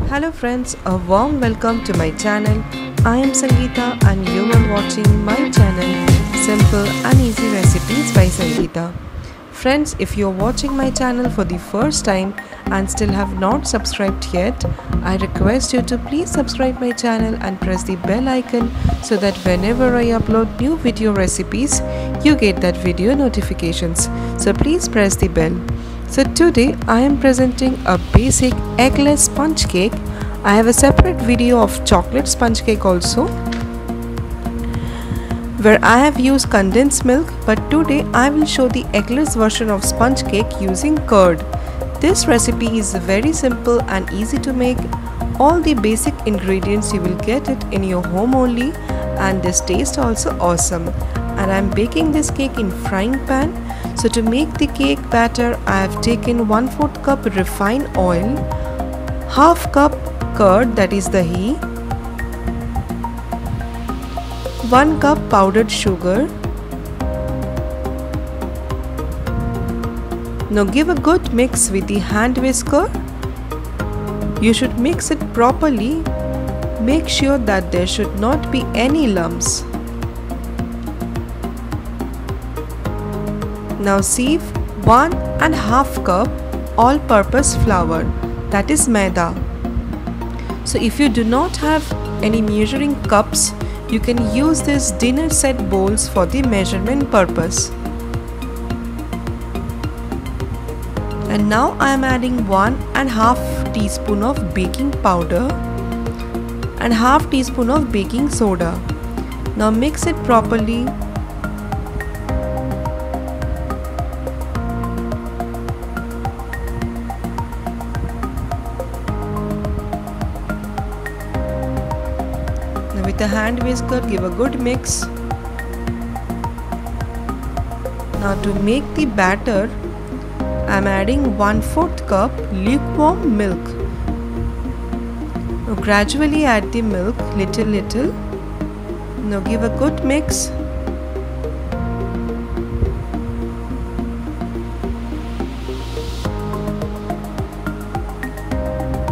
Hello friends, a warm welcome to my channel. I am Sangeeta and you are watching my channel Simple and Easy Recipes by Sangeeta. Friends, if you are watching my channel for the first time and still have not subscribed yet, I request you to please subscribe my channel and press the bell icon so that whenever I upload new video recipes, you get that video notifications. So please press the bell. So today I am presenting a basic eggless sponge cake. I have a separate video of chocolate sponge cake also, where I have used condensed milk, but today I will show the eggless version of sponge cake using curd. This recipe is very simple and easy to make. All the basic ingredients you will get it in your home only, and this tastes also awesome. And I am baking this cake in frying pan. So to make the cake batter, I have taken 1/4 cup refined oil, half cup curd, that is dahi, 1 cup powdered sugar. Now give a good mix with the hand whisker. You should mix it properly. Make sure that there should not be any lumps. Now sieve 1.5 cup all-purpose flour, that is maida. So if you do not have any measuring cups, you can use these dinner set bowls for the measurement purpose. And now I am adding 1.5 teaspoon of baking powder and half teaspoon of baking soda. Now mix it properly. With a hand whisker, give a good mix. Now to make the batter, I am adding 1/4 cup lukewarm milk. Now gradually add the milk little. Now give a good mix.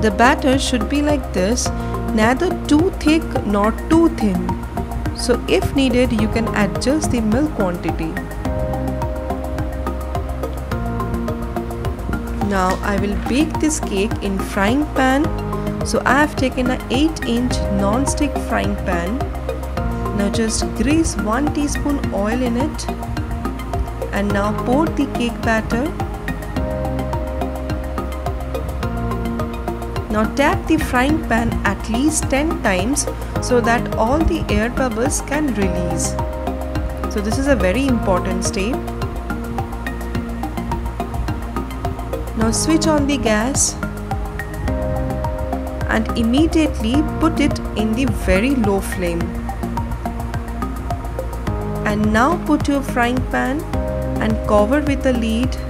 The batter should be like this, neither too thick nor too thin. So if needed, you can adjust the milk quantity. Now I will bake this cake in frying pan. So I have taken an 8-inch non-stick frying pan. Now just grease 1 teaspoon oil in it. And now pour the cake batter. Now tap the frying pan at least 10 times so that all the air bubbles can release. So this is a very important step. Now switch on the gas and immediately put it in the very low flame. And now put your frying pan and cover with a lid.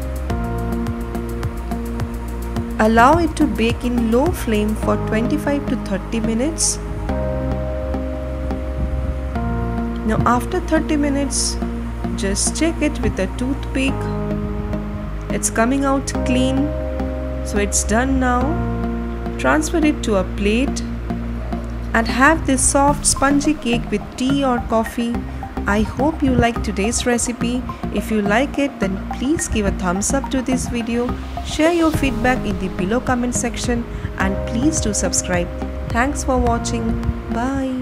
Allow it to bake in low flame for 25 to 30 minutes. Now after 30 minutes, just check it with a toothpick. It's coming out clean. So it's done now. Transfer it to a plate and have this soft spongy cake with tea or coffee. I hope you like today's recipe. If you like it, then please give a thumbs up to this video. Share your feedback in the below comment section and please do subscribe. Thanks for watching. Bye.